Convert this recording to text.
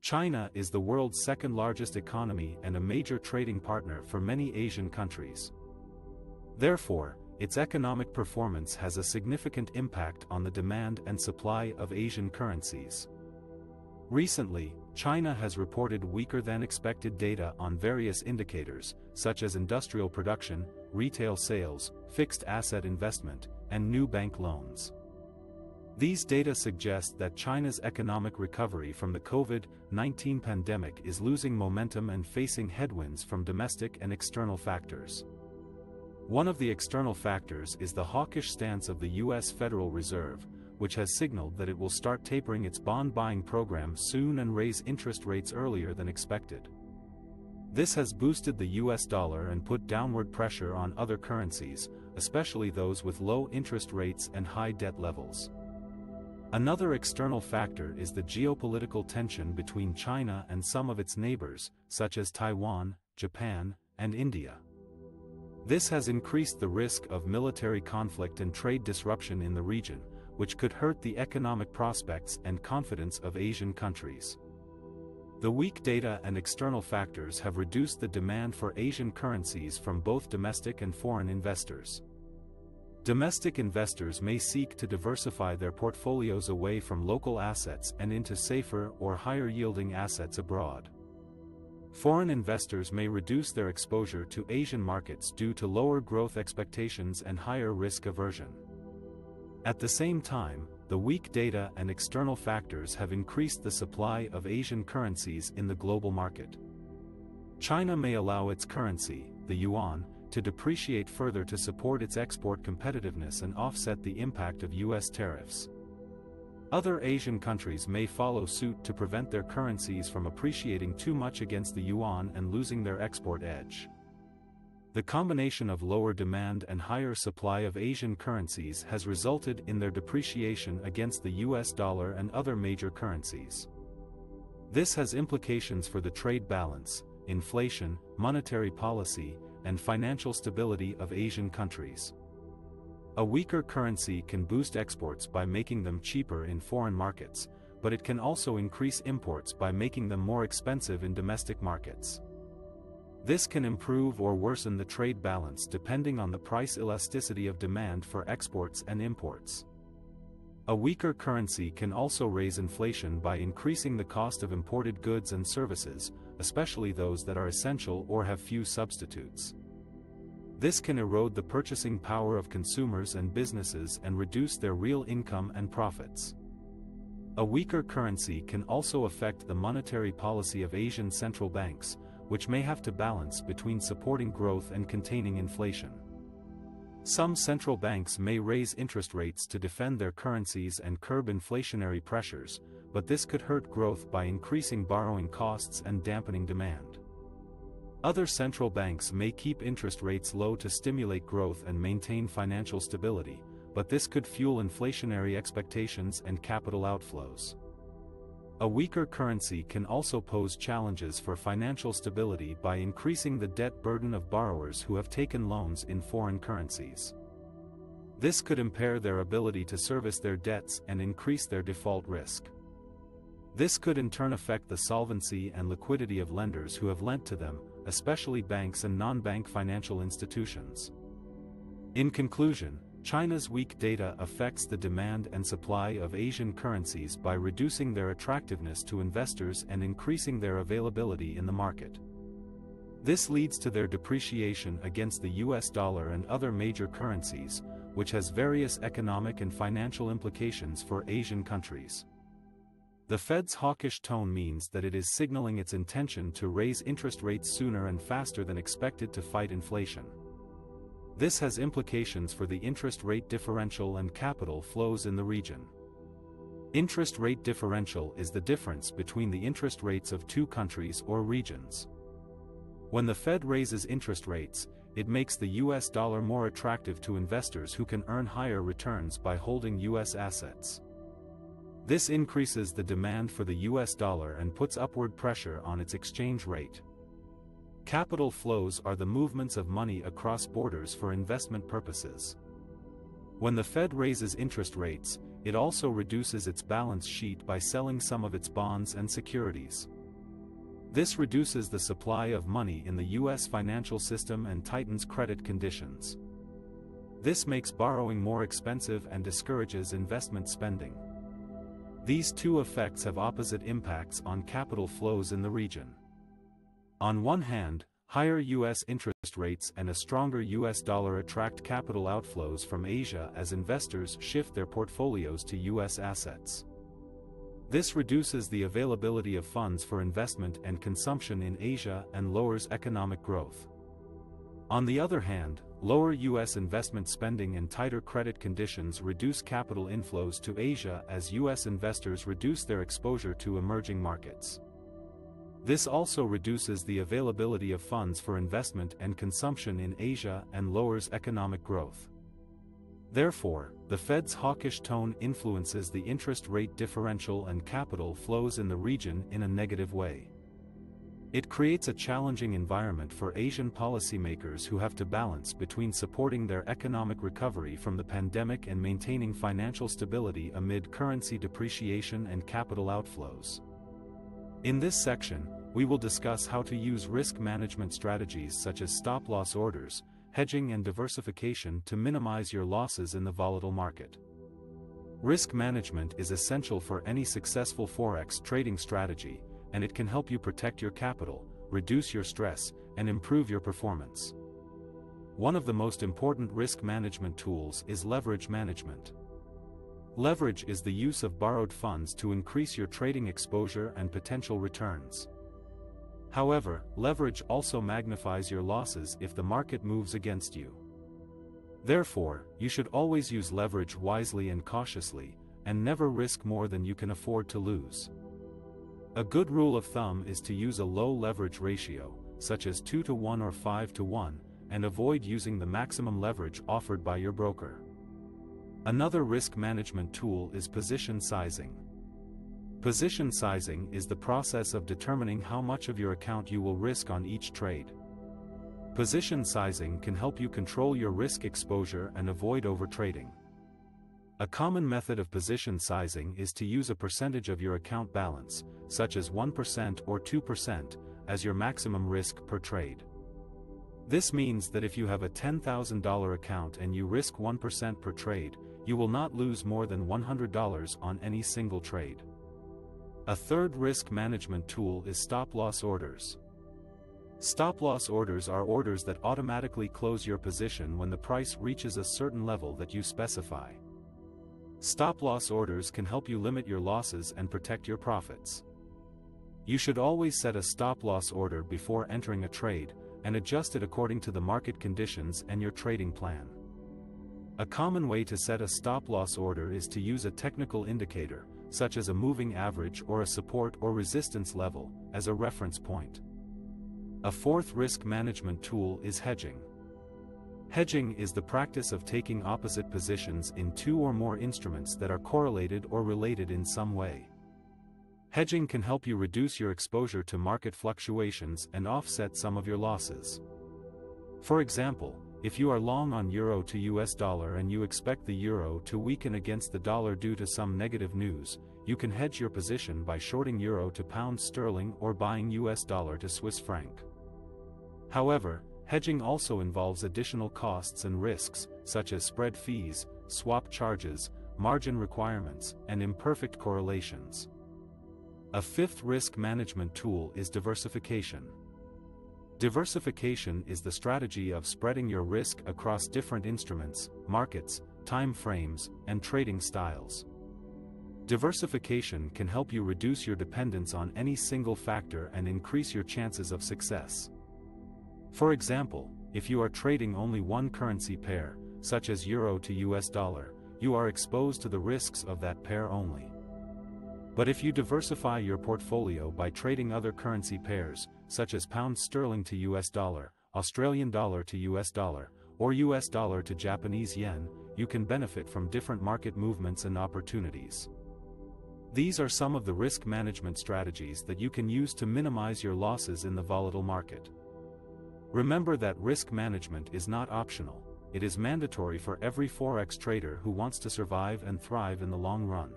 China is the world's second-largest economy and a major trading partner for many Asian countries. Therefore, its economic performance has a significant impact on the demand and supply of Asian currencies. Recently, China has reported weaker-than-expected data on various indicators, such as industrial production, retail sales, fixed asset investment, and new bank loans. These data suggest that China's economic recovery from the COVID-19 pandemic is losing momentum and facing headwinds from domestic and external factors. One of the external factors is the hawkish stance of the U.S. Federal Reserve, which has signaled that it will start tapering its bond-buying program soon and raise interest rates earlier than expected. This has boosted the U.S. dollar and put downward pressure on other currencies, especially those with low interest rates and high debt levels. Another external factor is the geopolitical tension between China and some of its neighbors, such as Taiwan, Japan, and India. This has increased the risk of military conflict and trade disruption in the region, which could hurt the economic prospects and confidence of Asian countries. The weak data and external factors have reduced the demand for Asian currencies from both domestic and foreign investors. Domestic investors may seek to diversify their portfolios away from local assets and into safer or higher-yielding assets abroad. Foreign investors may reduce their exposure to Asian markets due to lower growth expectations and higher risk aversion. At the same time, the weak data and external factors have increased the supply of Asian currencies in the global market. China may allow its currency, the yuan, to depreciate further to support its export competitiveness and offset the impact of U.S. tariffs. Other Asian countries may follow suit to prevent their currencies from appreciating too much against the yuan and losing their export edge. The combination of lower demand and higher supply of Asian currencies has resulted in their depreciation against the U.S. dollar and other major currencies. This has implications for the trade balance, inflation, monetary policy, and financial stability of Asian countries. A weaker currency can boost exports by making them cheaper in foreign markets, but it can also increase imports by making them more expensive in domestic markets. This can improve or worsen the trade balance depending on the price elasticity of demand for exports and imports. A weaker currency can also raise inflation by increasing the cost of imported goods and services, especially those that are essential or have few substitutes. This can erode the purchasing power of consumers and businesses and reduce their real income and profits. A weaker currency can also affect the monetary policy of Asian central banks, which may have to balance between supporting growth and containing inflation. Some central banks may raise interest rates to defend their currencies and curb inflationary pressures, but this could hurt growth by increasing borrowing costs and dampening demand. Other central banks may keep interest rates low to stimulate growth and maintain financial stability, but this could fuel inflationary expectations and capital outflows. A weaker currency can also pose challenges for financial stability by increasing the debt burden of borrowers who have taken loans in foreign currencies. This could impair their ability to service their debts and increase their default risk. This could in turn affect the solvency and liquidity of lenders who have lent to them, especially banks and non-bank financial institutions. In conclusion, China's weak data affects the demand and supply of Asian currencies by reducing their attractiveness to investors and increasing their availability in the market. This leads to their depreciation against the US dollar and other major currencies, which has various economic and financial implications for Asian countries. The Fed's hawkish tone means that it is signaling its intention to raise interest rates sooner and faster than expected to fight inflation. This has implications for the interest rate differential and capital flows in the region. Interest rate differential is the difference between the interest rates of two countries or regions. When the Fed raises interest rates, it makes the US dollar more attractive to investors who can earn higher returns by holding US assets. This increases the demand for the US dollar and puts upward pressure on its exchange rate. Capital flows are the movements of money across borders for investment purposes. When the Fed raises interest rates, it also reduces its balance sheet by selling some of its bonds and securities. This reduces the supply of money in the U.S. financial system and tightens credit conditions. This makes borrowing more expensive and discourages investment spending. These two effects have opposite impacts on capital flows in the region. On one hand, higher U.S. interest rates and a stronger U.S. dollar attract capital outflows from Asia as investors shift their portfolios to U.S. assets. This reduces the availability of funds for investment and consumption in Asia and lowers economic growth. On the other hand, lower U.S. investment spending and tighter credit conditions reduce capital inflows to Asia as U.S. investors reduce their exposure to emerging markets. This also reduces the availability of funds for investment and consumption in Asia and lowers economic growth. Therefore, the Fed's hawkish tone influences the interest rate differential and capital flows in the region in a negative way. It creates a challenging environment for Asian policymakers who have to balance between supporting their economic recovery from the pandemic and maintaining financial stability amid currency depreciation and capital outflows. In this section, we will discuss how to use risk management strategies such as stop-loss orders, hedging and diversification to minimize your losses in the volatile market. Risk management is essential for any successful forex trading strategy, and it can help you protect your capital, reduce your stress, and improve your performance. One of the most important risk management tools is leverage management. Leverage is the use of borrowed funds to increase your trading exposure and potential returns. However, leverage also magnifies your losses if the market moves against you. Therefore, you should always use leverage wisely and cautiously, and never risk more than you can afford to lose. A good rule of thumb is to use a low leverage ratio, such as 2-to-1 or 5-to-1, and avoid using the maximum leverage offered by your broker. Another risk management tool is position sizing. Position sizing is the process of determining how much of your account you will risk on each trade. Position sizing can help you control your risk exposure and avoid overtrading. A common method of position sizing is to use a percentage of your account balance, such as 1% or 2%, as your maximum risk per trade. This means that if you have a $10,000 account and you risk 1% per trade, you will not lose more than $100 on any single trade. A third risk management tool is stop-loss orders. Stop-loss orders are orders that automatically close your position when the price reaches a certain level that you specify. Stop-loss orders can help you limit your losses and protect your profits. You should always set a stop-loss order before entering a trade, and adjust it according to the market conditions and your trading plan. A common way to set a stop-loss order is to use a technical indicator, such as a moving average or a support or resistance level, as a reference point. A fourth risk management tool is hedging. Hedging is the practice of taking opposite positions in two or more instruments that are correlated or related in some way. Hedging can help you reduce your exposure to market fluctuations and offset some of your losses. For example, if you are long on euro to US dollar and you expect the euro to weaken against the dollar due to some negative news, you can hedge your position by shorting euro to pound sterling or buying US dollar to Swiss franc. However, hedging also involves additional costs and risks, such as spread fees, swap charges, margin requirements, and imperfect correlations. A fifth risk management tool is diversification. Diversification is the strategy of spreading your risk across different instruments, markets, time frames, and trading styles. Diversification can help you reduce your dependence on any single factor and increase your chances of success. For example, if you are trading only one currency pair, such as euro to US dollar, you are exposed to the risks of that pair only. But if you diversify your portfolio by trading other currency pairs, such as pound sterling to US dollar, Australian dollar to US dollar, or US dollar to Japanese yen, you can benefit from different market movements and opportunities. These are some of the risk management strategies that you can use to minimize your losses in the volatile market. Remember that risk management is not optional. it is mandatory for every forex trader who wants to survive and thrive in the long run.